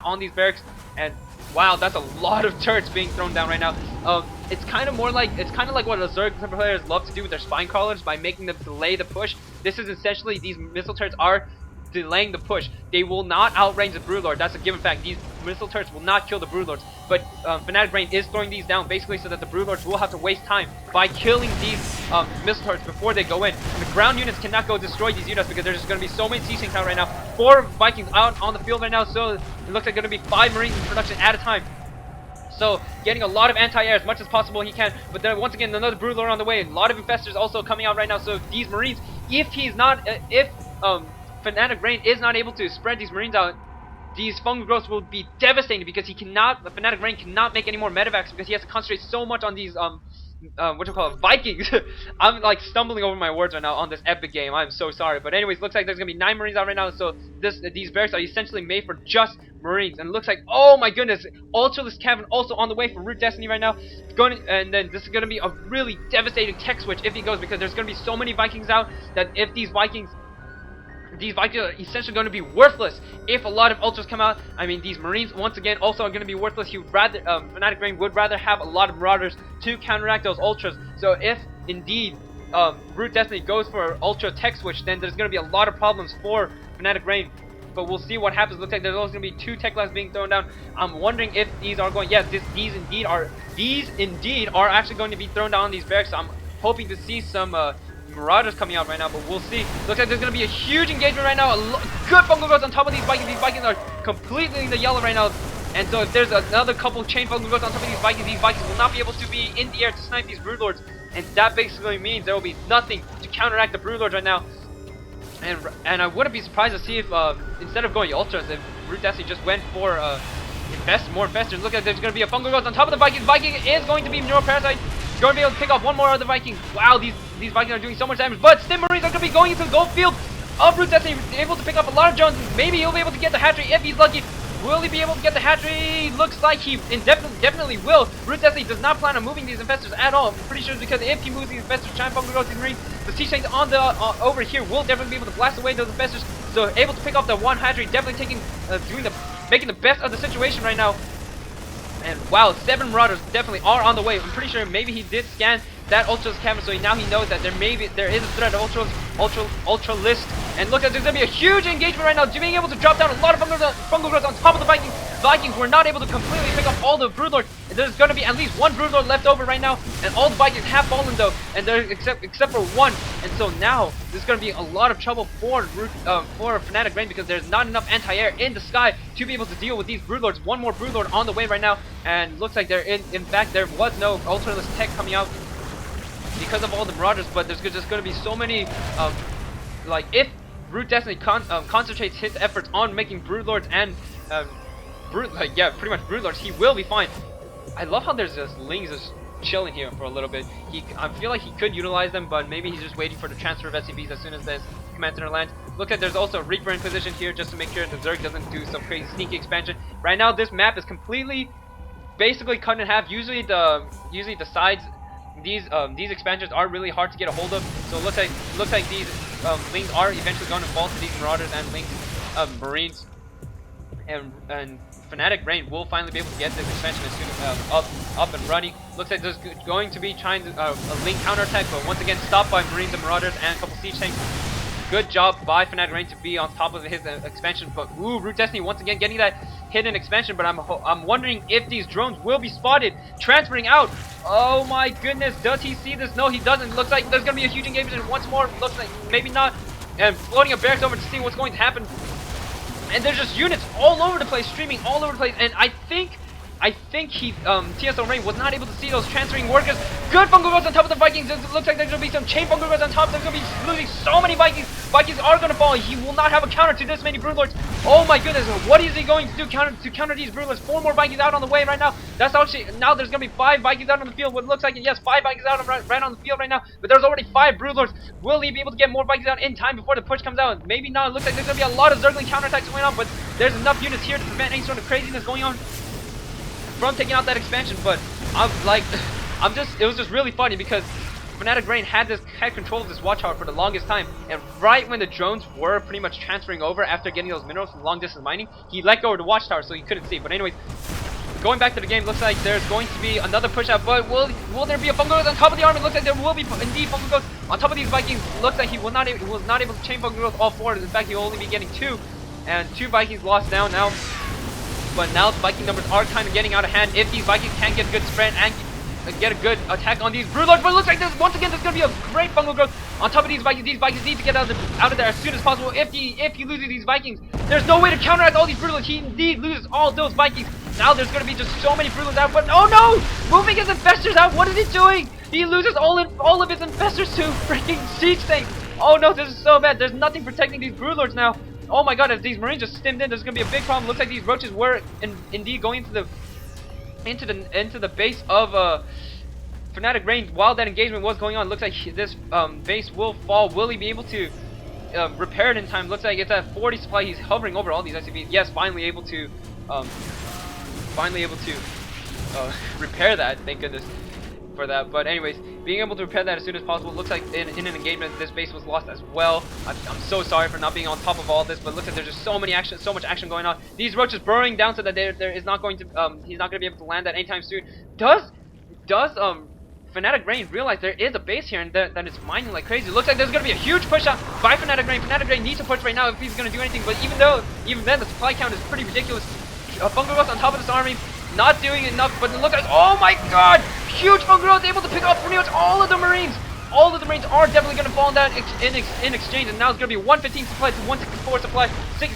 on these barracks. And wow, that's a lot of turrets being thrown down right now. It's kind of like what the Zerg players love to do with their spine crawlers by making them delay the push. This is essentially, these missile turrets are delaying the push. They will not outrange the Broodlord. That's a given fact. These missile turrets will not kill the Broodlords. But Fnatic Brain is throwing these down basically so that the Broodlords will have to waste time by killing these missile turrets before they go in. And the ground units cannot go destroy these units because there's just going to be so many siege tanks out right now. 4 Vikings out on the field right now, so it looks like going to be 5 Marines in production at a time. So getting a lot of anti-air as much as possible he can, but then once again another Broodlord on the way. A lot of infestors also coming out right now. So these Marines, if Fnatic Brain is not able to spread these Marines out, these fungal growths will be devastating because Fnatic Brain cannot make any more medevacs because he has to concentrate so much on these Vikings. I'm like stumbling over my words right now on this epic game. I'm so sorry. But anyways, looks like there's gonna be 9 Marines out right now. So these barracks are essentially made for just Marines. And it looks like, oh my goodness, Ultralist Cavern also on the way for Root Destiny right now. And then this is gonna be a really devastating tech switch if he goes, because there's gonna be so many Vikings out that if these Vikings are essentially going to be worthless if a lot of Ultras come out. I mean, these Marines, once again, also are going to be worthless. He would rather, Fnatic Brain would rather have a lot of Marauders to counteract those Ultras. So if, indeed, Root Destiny goes for Ultra Tech Switch, then there's going to be a lot of problems for Fnatic Brain. But we'll see what happens. Looks like there's also going to be 2 Tech Labs being thrown down. I'm wondering if these are going, yes, these indeed are actually going to be thrown down on these barracks. So I'm hoping to see some, Marauders coming out right now, but we'll see. Looks like there's going to be a huge engagement right now. Good fungal growth on top of these Vikings. These Vikings are completely in the yellow right now. And so if there's another couple chain fungal growth on top of these Vikings will not be able to be in the air to snipe these Broodlords. And that basically means there will be nothing to counteract the Broodlords right now. And I wouldn't be surprised to see if, instead of going Ultras, if Root Destiny just went for more infestors. Look like there's going to be a fungal growth on top of the Vikings. Viking is going to be Neuroparasite. Going to be able to pick off one more of the Vikings. Wow, these Vikings are doing so much damage. But Stim Marines are going to be going into the gold field of Root Destiny, able to pick up a lot of Jones. Maybe he'll be able to get the hat-trick if he's lucky. Will he be able to get the hat-trick? Looks like he definitely will. Root Destiny does not plan on moving these infestors at all. I'm pretty sure it's because if he moves these infestors, giant fungal growth, these Marines, the siege tanks on the over here will definitely be able to blast away those infestors. So able to pick up the one hat-trick, definitely making the best of the situation right now. And wow, 7 Marauders definitely are on the way. I'm pretty sure maybe he did scan that Ultra's Cavern, so now he knows that there is a threat of Ultralist. And look, there's gonna be a huge engagement right now, being able to drop down a lot of fungal growth on top of the Vikings. Vikings were not able to completely pick up all the Broodlords. There's gonna be at least 1 Broodlord left over right now, and all the Vikings have fallen though, and they're except for 1. And so now there's gonna be a lot of trouble for Fnatic Brain because there's not enough anti-air in the sky to be able to deal with these Broodlords. 1 more Broodlord on the way right now, and looks like in fact there was no Ultralist tech coming out because of all the Marauders, but there's just going to be so many, like, if Root Destiny concentrates his efforts on making Broodlords and, pretty much Broodlords, he will be fine. I love how there's just Lings just chilling here for a little bit. I feel like he could utilize them, but maybe he's just waiting for the transfer of SCVs as soon as this command center lands. Look at there's also a Reaper in position here just to make sure the Zerg doesn't do some crazy sneaky expansion. Right now, this map is completely, basically cut in half. Usually the sides. These expansions are really hard to get a hold of, so it looks like these Lings are eventually going to fall to these Marauders and Lings Marines, and Fnatic Brain will finally be able to get this expansion as soon as up and running. Looks like there's going to be a Ling counterattack, but once again stopped by Marines and Marauders and a couple siege tanks. Good job by Fnatic Brain to be on top of his expansion, but ooh, Root Destiny once again getting that hidden expansion. But I'm wondering if these drones will be spotted transferring out. Oh my goodness, does he see this? No, he doesn't. Looks like there's gonna be a huge engagement once more. Looks like maybe not. And floating a barracks over to see what's going to happen. And there's just units all over the place, streaming all over the place. And I think TSO Rain was not able to see those transferring workers. Good fungal growth on top of the Vikings. It looks like there's going to be some chain fungal growth on top. There's going to be losing so many Vikings. Vikings are going to fall. He will not have a counter to this many Broodlords. Oh my goodness. What is he going to do to counter these Broodlords? 4 more Vikings out on the way right now. That's actually, now there's going to be 5 Vikings out on the field. What looks like, yes, 5 Vikings out right on the field right now. But there's already 5 Broodlords. Will he be able to get more Vikings out in time before the push comes out? Maybe not. It looks like there's going to be a lot of Zergling counterattacks going on. But there's enough units here to prevent any sort of craziness going on from taking out that expansion. But it was just really funny because Fnatic Rain had control of this watchtower for the longest time, and right when the drones were pretty much transferring over after getting those minerals from long distance mining, he let go of the watchtower so he couldn't see. But anyways, going back to the game, looks like there's going to be another push out, but will there be a Fungal Growth on top of the army? Looks like there will be indeed Fungal Growth on top of these Vikings. Looks like he was not able to chain Fungal Growth all 4. In fact, he will only be getting 2, and 2 Vikings lost down now. But now the Viking numbers are kind of getting out of hand. If these Vikings can get good spread and get a good attack on these Broodlords, but it looks like there's once again there's going to be a great Fungal Growth on top of these Vikings. These Vikings need to get out of there as soon as possible. If he loses these Vikings, there's no way to counteract all these Broodlords. He indeed loses all those Vikings. Now there's going to be just so many Broodlords out, but oh no! Moving his Infestors out, what is he doing? He loses all of his Infestors to freaking Siege Tanks. Oh no, this is so bad. There's nothing protecting these Broodlords now. Oh my god, if these Marines just stimmed in, there's going to be a big problem. Looks like these Roaches were indeed going into the base of Fnatic Rain while that engagement was going on. Looks like this base will fall. Will he be able to repair it in time? Looks like it's at 40 supply. He's hovering over all these SCVs. Yes, finally able to repair that. Thank goodness for that. But anyways, being able to repair that as soon as possible. Looks like in an engagement this base was lost as well. I'm so sorry for not being on top of all this, but looks like there's just so much action going on. These Roaches burrowing down so that there is not going to he's not going to be able to land that anytime soon. Does Fnatic Rain realize there is a base here and that it's mining like crazy? Looks like there's going to be a huge push out by Fnatic Rain. Fnatic Rain needs to push right now if he's going to do anything, but even then the supply count is pretty ridiculous. Fungal Growth on top of this army, not doing enough, but it looks like, oh my god, huge Fungal Growth able to pick off pretty much all of the Marines. All of the Marines are definitely going to fall in that in exchange, and now it's going to be 115 supply to 164 supply.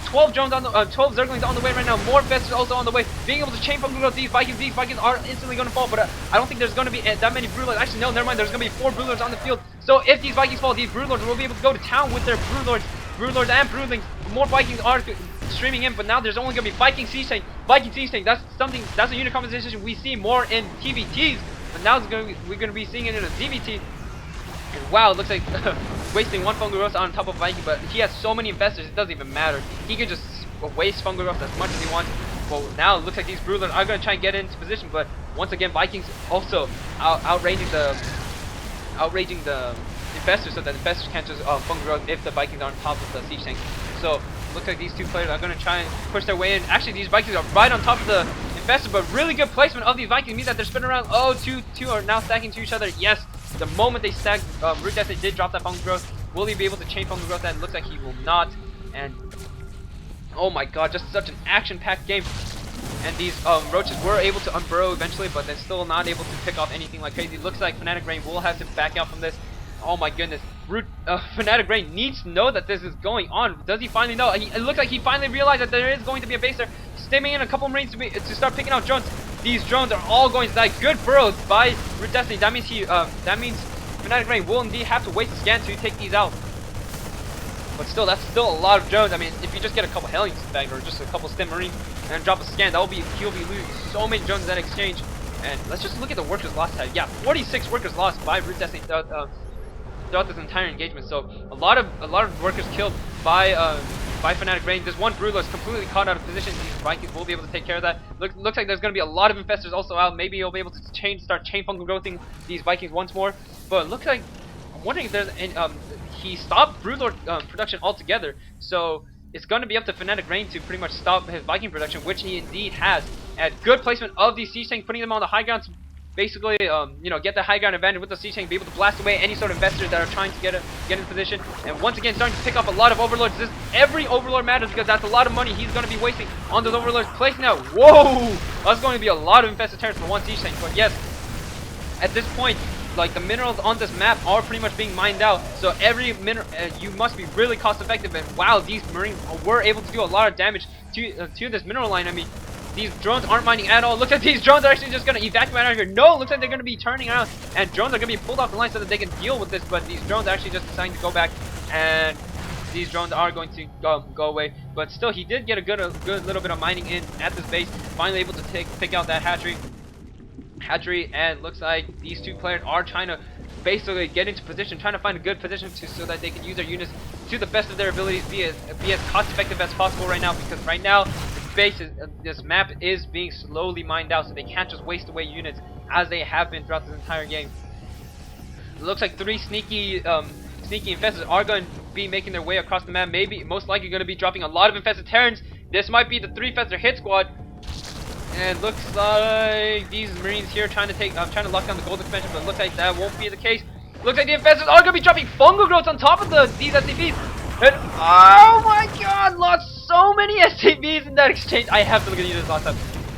12 drones on the 12 Zerglings on the way right now. More Infestors also on the way. Being able to chain Fungal Growth these Vikings are instantly going to fall, but I don't think there's going to be that many Broodlords. Actually, no, never mind. There's going to be 4 Broodlords on the field. So if these Vikings fall, these Broodlords will be able to go to town with their Broodlords and Broodlings. More Vikings are streaming in, but now there's only going to be Viking Siege Tank. That's a unit composition we see more in TVTs, but now we're going to be seeing it in a ZVT. And wow, it looks like wasting 1 Fungal Growth on top of Viking, but he has so many Infestors, it doesn't even matter. He can just waste Fungal Growth as much as he wants. Well, now it looks like these Broodlords are going to try and get into position, but once again, Vikings also outraging the Infestors, so that the Infestors can't just Fungal Growth if the Vikings are on top of the Siege Tanks. So looks like these two players are going to try and push their way in. Actually, these Vikings are right on top of the Infestors, but really good placement of these Vikings means that they're spinning around. Oh, two are now stacking to each other. Yes, the moment they stack, Root Destiny did drop that Fungal Growth. Will he be able to chain Fungal Growth? That looks like he will not. And oh my god, just such an action-packed game. And these Roaches were able to unburrow eventually, but they're still not able to pick off anything like crazy. Looks like Fnatic Rain will have to back out from this. Oh my goodness. Fnatic Rain needs to know that this is going on. Does he finally know? It looks like he finally realized that there is going to be a base there. Stimming in a couple Marines to start picking out drones. These drones are all going to die. Good burrows by Root Destiny. That means Fnatic Rain will indeed have to waste a scan to take these out. But still, that's still a lot of drones. I mean, if you just get a couple Hellions back or just a couple Stim Marines and drop a scan, he'll be losing so many drones in that exchange. And let's just look at the workers lost side. Yeah, 46 workers lost by Root Destiny throughout this entire engagement. So a lot of workers killed by Fnatic Rain. This one Broodlord is completely caught out of position. These Vikings will be able to take care of that. Looks like there's going to be a lot of Infestors also out. Maybe he'll be able to start chain Fungal Growthing these Vikings once more. But it looks like, I'm wondering if there's any, he stopped Broodlord production altogether. So it's going to be up to Fnatic Rain to pretty much stop his Viking production, which he indeed has. At good placement of these Siege Tanks, putting them on the high ground to basically, get the high ground advantage with the Siege Tank, be able to blast away any sort of Infestors that are trying to get in position. And once again, starting to pick up a lot of Overlords. Every Overlord matters because that's a lot of money he's going to be wasting on those Overlords. Placing out, whoa! That's going to be a lot of infested turrets for one Siege Tank. But yes, at this point, like, the minerals on this map are pretty much being mined out, so every mineral you must be really cost effective. And wow, these Marines were able to do a lot of damage to this mineral line. I mean, these drones aren't mining at all. Looks like these drones are actually just going to evacuate out of here. No, looks like they're going to be turning around, and drones are going to be pulled off the line so that they can deal with this. But these drones are actually just deciding to go back, and these drones are going to go away. But still, he did get a good little bit of mining in at this base. Finally able to pick out that hatchery, and looks like these two players are trying to basically get into position, trying to find a good position so that they can use their units to the best of their abilities, be as cost effective as possible right now. Because right now, this map is being slowly mined out, so they can't just waste away units as they have been throughout this entire game. It looks like three sneaky infestors are going to be making their way across the map. Maybe, most likely, going to be dropping a lot of infested Terrans. This might be the 3 infestor hit squad. And it looks like these Marines here trying to lock down the gold expansion, but it looks like that won't be the case. Looks like the infestors are going to be dropping fungal growths on top of these SCVs. And oh my god, lost so many SCVs in that exchange. I have to look at these last time.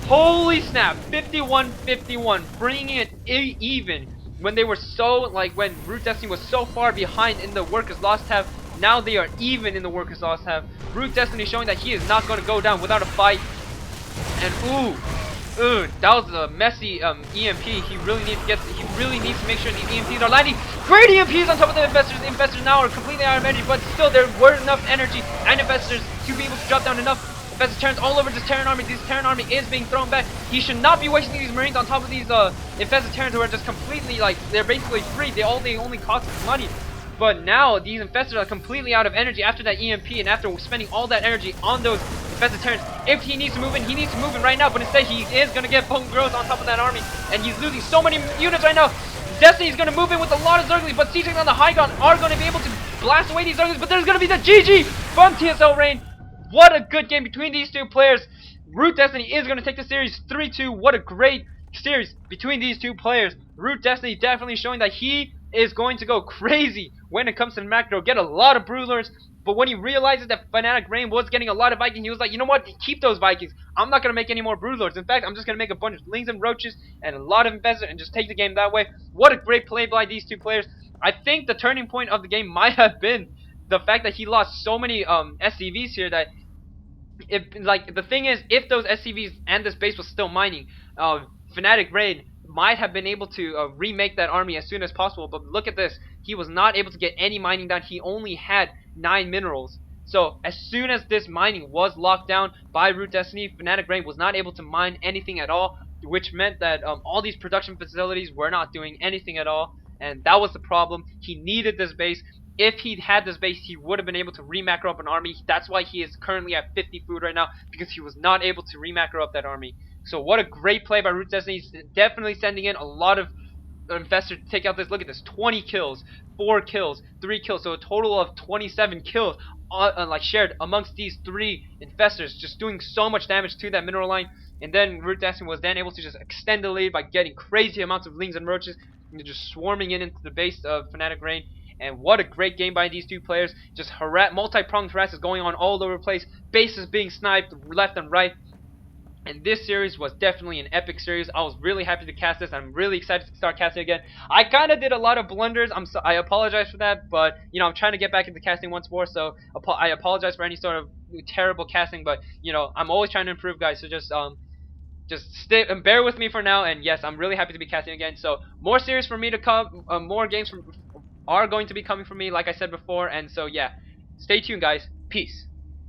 Holy snap, 51-51, bringing it even when they were so, like, when Root Destiny was so far behind in the Workers Lost tab. Now they are even in the Workers Lost tab. Root Destiny showing that he is not going to go down without a fight. And that was a messy EMP. He really needs to make sure these EMPs are landing. Great EMPs on top of the infestors. The infestors now are completely out of energy, but still there were enough energy and infestors to be able to drop down enough infested Terrans all over this Terran army. This Terran army is being thrown back. He should not be wasting these Marines on top of these infested Terrans who are just completely, like, they're basically free. They only cost money. But now these infestors are completely out of energy after that EMP and after spending all that energy on those infested Terrans. If he needs to move in, he needs to move in right now. But instead, he is going to get bone growth on top of that army. And he's losing so many units right now. Destiny's going to move in with a lot of Zerglies. But CJs on the high ground are going to be able to blast away these Zerglies. But there's going to be the GG from TSL Rain. What a good game between these two players. Root Destiny is going to take the series 3-2. What a great series between these two players. Root Destiny definitely showing that he is going to go crazy when it comes to the macro, get a lot of Broodlords, but when he realizes that Fnatic Rain was getting a lot of Vikings, he was like, you know what, keep those Vikings. I'm not going to make any more Broodlords. In fact, I'm just going to make a bunch of Lings and Roaches and a lot of Infestors and just take the game that way. What a great play by these two players. I think the turning point of the game might have been the fact that he lost so many SCVs here that the thing is, if those SCVs and this base was still mining, Fnatic Raid might have been able to remake that army as soon as possible. But look at this, he was not able to get any mining done. He only had 9 minerals. So as soon as this mining was locked down by Root Destiny, Fnatic Raid was not able to mine anything at all, which meant that all these production facilities were not doing anything at all, and that was the problem. He needed this base. If he'd had this base, he would have been able to remacro up an army. That's why he is currently at 50 food right now, because he was not able to remacro up that army. So what a great play by Root Destiny. He's definitely sending in a lot of infestors to take out this. Look at this, 20 kills, 4 kills, 3 kills, so a total of 27 kills like shared amongst these 3 infestors, just doing so much damage to that mineral line. And then Root Destiny was then able to just extend the lead by getting crazy amounts of Lings and Roaches and just swarming in into the base of Fnatic Rain. And what a great game by these two players. Just multi-pronged harasses going on all over the place. Bases being sniped left and right. And this series was definitely an epic series. I was really happy to cast this. I'm really excited to start casting again. I kind of did a lot of blunders. I apologize for that. But, you know, I'm trying to get back into casting once more. So I apologize for any sort of terrible casting. But, you know, I'm always trying to improve, guys. So just stay and bear with me for now. And yes, I'm really happy to be casting again. So more series for me to come. More games are going to be coming from me, like I said before. And so yeah, stay tuned, guys. Peace.